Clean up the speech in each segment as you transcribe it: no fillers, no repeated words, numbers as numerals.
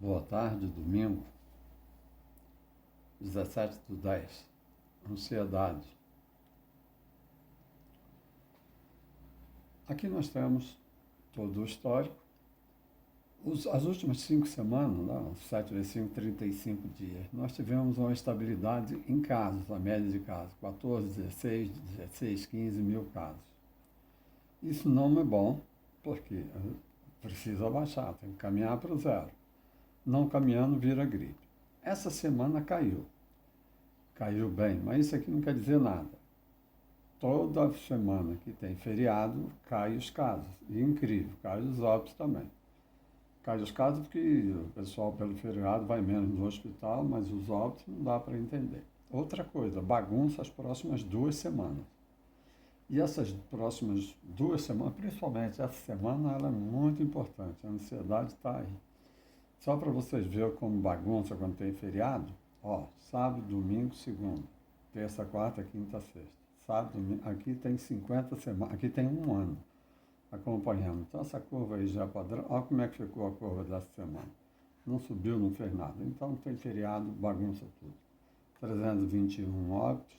Boa tarde, domingo, 17/10. Ansiedade. Aqui nós temos todo o histórico. As últimas 5 semanas, 7 vezes 5, 35 dias, nós tivemos uma estabilidade em casos, a média de casos, 14, 16, 15 mil casos. Isso não é bom, porque precisa baixar, tem que caminhar para o zero. Não caminhando, vira gripe. Essa semana caiu bem, mas isso aqui não quer dizer nada. Toda semana que tem feriado, cai os casos. E incrível, cai os óbitos também. Cai os casos porque o pessoal pelo feriado vai menos no hospital, mas os óbitos não dá para entender. Outra coisa, bagunça as próximas 2 semanas. E essas próximas 2 semanas, principalmente essa semana, ela é muito importante. A ansiedade está aí. Só para vocês verem como bagunça quando tem feriado, sábado, domingo, segunda, terça, quarta, quinta, sexta. Sábado, domingo, aqui tem 50 semanas, aqui tem um ano acompanhando. Então essa curva aí já é padrão. Olha como é que ficou a curva dessa semana. Não subiu, não fez nada. Então tem feriado, bagunça tudo. 321 óbitos,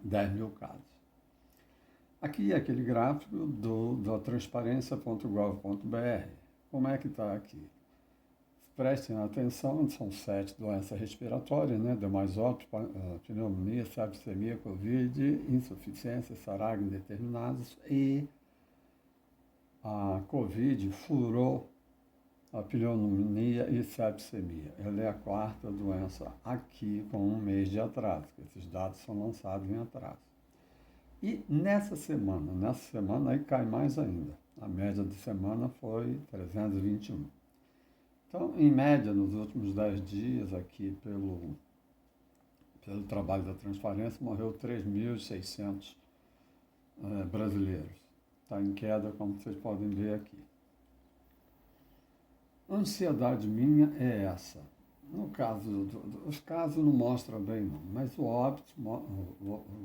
10 mil casos. Aqui é aquele gráfico da transparência.gov.br. Como é que está aqui? Prestem atenção, são 7 doenças respiratórias, demais óbitos, pneumonia, septicemia, Covid, insuficiência, SARAG indeterminados, e a Covid furou a pneumonia e septicemia. Ela é a 4ª doença aqui com um mês de atraso, esses dados são lançados em atraso. E nessa semana aí cai mais ainda. A média de semana foi 321. Então, em média, nos últimos 10 dias, aqui pelo trabalho da transparência, morreu 3.600 brasileiros. Está em queda, como vocês podem ver aqui. A ansiedade minha é essa. No caso, os casos não mostram bem, não, mas o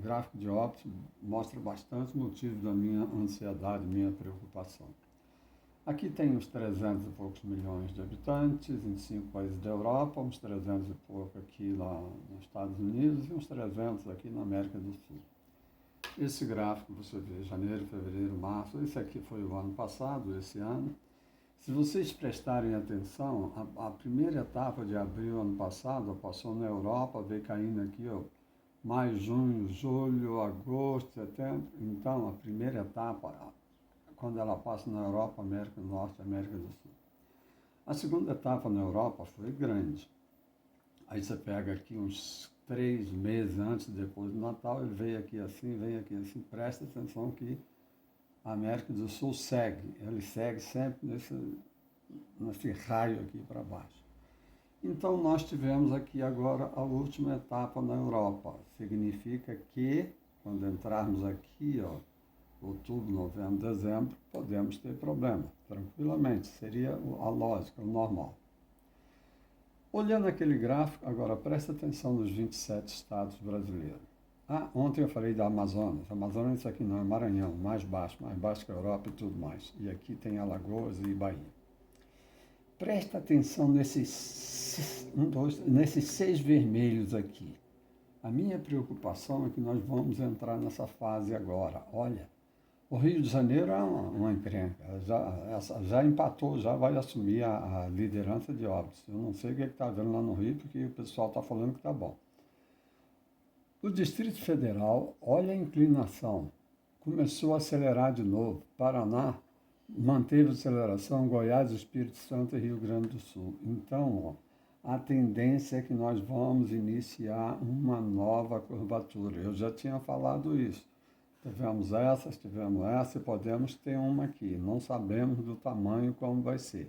gráfico de óbitos mostra bastante motivo da minha ansiedade, minha preocupação. Aqui tem uns 300 e poucos milhões de habitantes em 5 países da Europa, uns 300 e pouco aqui lá nos Estados Unidos e uns 300 aqui na América do Sul. Esse gráfico, você vê, janeiro, fevereiro, março, esse aqui foi o ano passado, esse ano. Se vocês prestarem atenção, a primeira etapa de abril ano passado passou na Europa, veio caindo aqui, maio, junho, julho, agosto, setembro. Então, a primeira etapa, quando ela passa na Europa, América do Norte e América do Sul. A segunda etapa na Europa foi grande. Aí você pega aqui uns 3 meses antes, depois do Natal, ele vem aqui assim, presta atenção que a América do Sul ele segue sempre nesse raio aqui para baixo. Então nós tivemos aqui agora a última etapa na Europa. Significa que, quando entrarmos aqui, outubro, novembro, dezembro, podemos ter problema, tranquilamente, seria a lógica, o normal. Olhando aquele gráfico, agora presta atenção nos 27 estados brasileiros. Ontem eu falei da Amazonas. Amazonas isso aqui não, é Maranhão, mais baixo que a Europa e tudo mais. E aqui tem Alagoas e Bahia. Presta atenção nesses 6 vermelhos aqui. A minha preocupação é que nós vamos entrar nessa fase agora. Olha, o Rio de Janeiro é uma encrenca, já empatou, já vai assumir a liderança de óbitos. Eu não sei o que está vendo lá no Rio, porque o pessoal está falando que está bom. O Distrito Federal, olha a inclinação, começou a acelerar de novo. Paraná manteve a aceleração, Goiás, Espírito Santo e Rio Grande do Sul. Então, a tendência é que nós vamos iniciar uma nova curvatura. Eu já tinha falado isso. Tivemos essa e podemos ter uma aqui. Não sabemos do tamanho como vai ser.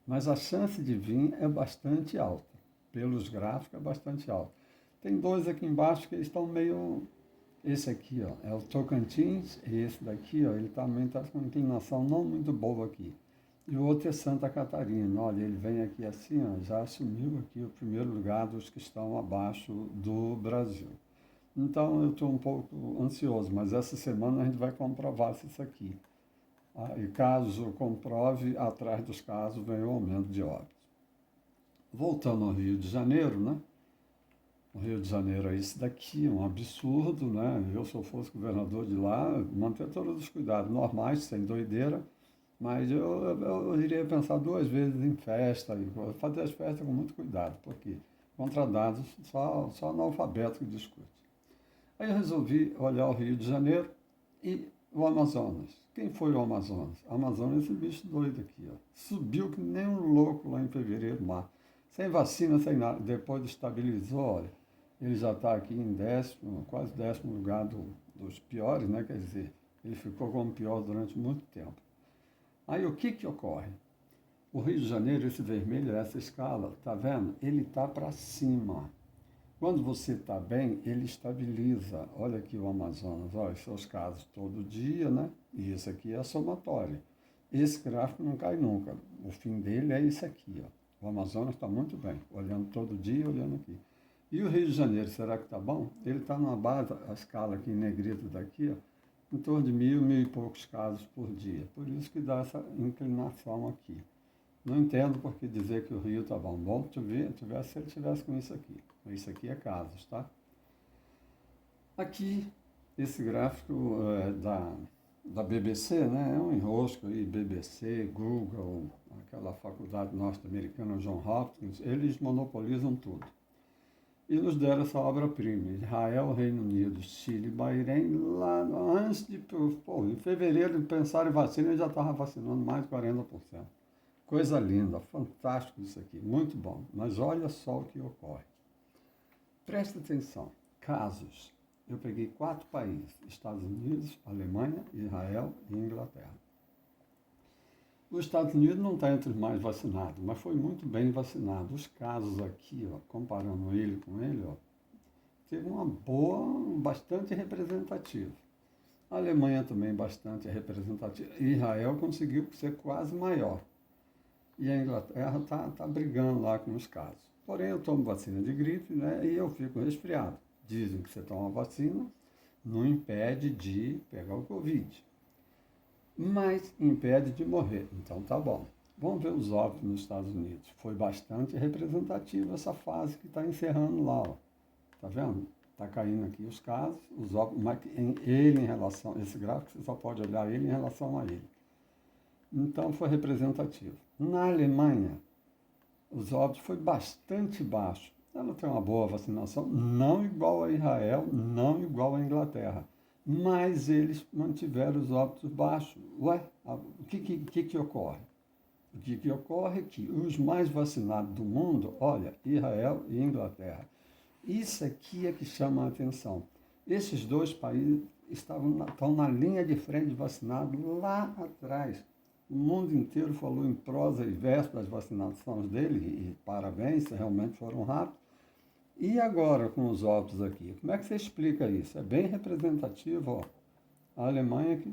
Mas a chance de vir é bastante alta. Pelos gráficos é bastante alta. Tem 2 aqui embaixo que eles estão meio... Esse aqui, é o Tocantins, e esse daqui, ele também está com uma inclinação não muito boa aqui. E o outro é Santa Catarina. Olha, ele vem aqui assim, já assumiu aqui o primeiro lugar dos que estão abaixo do Brasil. Então, eu estou um pouco ansioso, mas essa semana a gente vai comprovar isso aqui. E caso comprove, atrás dos casos vem o aumento de óbitos. voltando ao Rio de Janeiro, né? O Rio de Janeiro é esse daqui, um absurdo, né? Eu, se eu fosse governador de lá, manter todos os cuidados normais, sem doideira, mas eu iria pensar duas vezes em festa, e fazer as festas com muito cuidado, porque contra dados só analfabeto que discute. Aí eu resolvi olhar o Rio de Janeiro e o Amazonas. Quem foi o Amazonas? O Amazonas é esse bicho doido aqui, ó. Subiu que nem um louco lá em fevereiro, março. Sem vacina, sem nada. Depois estabilizou, olha. Ele já está aqui em décimo, quase 10º lugar dos piores, né? Quer dizer, ele ficou como pior durante muito tempo. Aí o que ocorre? O Rio de Janeiro, esse vermelho, essa escala, tá vendo? Ele está para cima. Quando você está bem, ele estabiliza. Olha aqui o Amazonas, olha os seus casos todo dia, né? E esse aqui é a somatória. Esse gráfico não cai nunca. O fim dele é esse aqui, ó. O Amazonas está muito bem, olhando todo dia, olhando aqui. E o Rio de Janeiro, será que está bom? Ele está numa base, a escala aqui em negrito daqui, ó, em torno de 1.000 e poucos casos por dia. Por isso que dá essa inclinação aqui. Não entendo por que dizer que o Rio está bom. Bom, se ele tivesse com isso aqui. Isso aqui é casos, tá? Aqui, esse gráfico da BBC, né? É um enrosco aí, BBC, Google, aquela faculdade norte-americana, John Hopkins, eles monopolizam tudo. E nos deram essa obra-prima. Israel, Reino Unido, Chile, Bahrein, lá antes de... Pô, em fevereiro, pensaram em vacina, ele já estava vacinando mais de 40%. Coisa linda, fantástico isso aqui, muito bom. Mas olha só o que ocorre. Presta atenção, casos. Eu peguei 4 países, Estados Unidos, Alemanha, Israel e Inglaterra. Os Estados Unidos não está entre os mais vacinados, mas foi muito bem vacinado. Os casos aqui, ó, comparando ele com ele, ó, teve uma boa, bastante representativa. A Alemanha também bastante representativa. Israel conseguiu ser quase maior. E a Inglaterra está brigando lá com os casos. Porém, eu tomo vacina de gripe, né, e eu fico resfriado. Dizem que você toma vacina, não impede de pegar o Covid, mas impede de morrer. Então tá bom. Vamos ver os óbitos nos Estados Unidos. Foi bastante representativa essa fase que está encerrando lá. Ó. Tá vendo? Está caindo aqui os casos, os óbitos, mas ele em relação, esse gráfico você só pode olhar ele em relação a ele. Então foi representativo. Na Alemanha, os óbitos foi bastante baixo. Ela tem uma boa vacinação, não igual a Israel, não igual a Inglaterra. Mas eles mantiveram os óbitos baixos. Ué, o que ocorre? O que ocorre é que os mais vacinados do mundo, olha, Israel e Inglaterra. Isso aqui é que chama a atenção. Esses dois países estão na linha de frente de vacinados lá atrás. O mundo inteiro falou em prosa e verso das vacinações dele, e parabéns, realmente foram rápidos. E agora com os óbitos aqui? Como é que você explica isso? É bem representativo, ó. A Alemanha que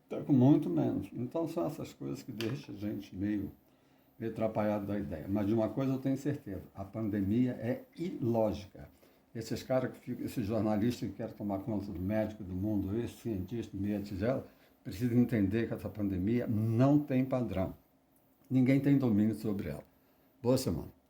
está com muito menos. Então são essas coisas que deixam a gente meio atrapalhado da ideia. Mas de uma coisa eu tenho certeza, a pandemia é ilógica. Esses caras que ficam, esses jornalistas que querem tomar conta do médico do mundo, esse cientista, meia tigela, precisam entender que essa pandemia não tem padrão. Ninguém tem domínio sobre ela. Boa semana.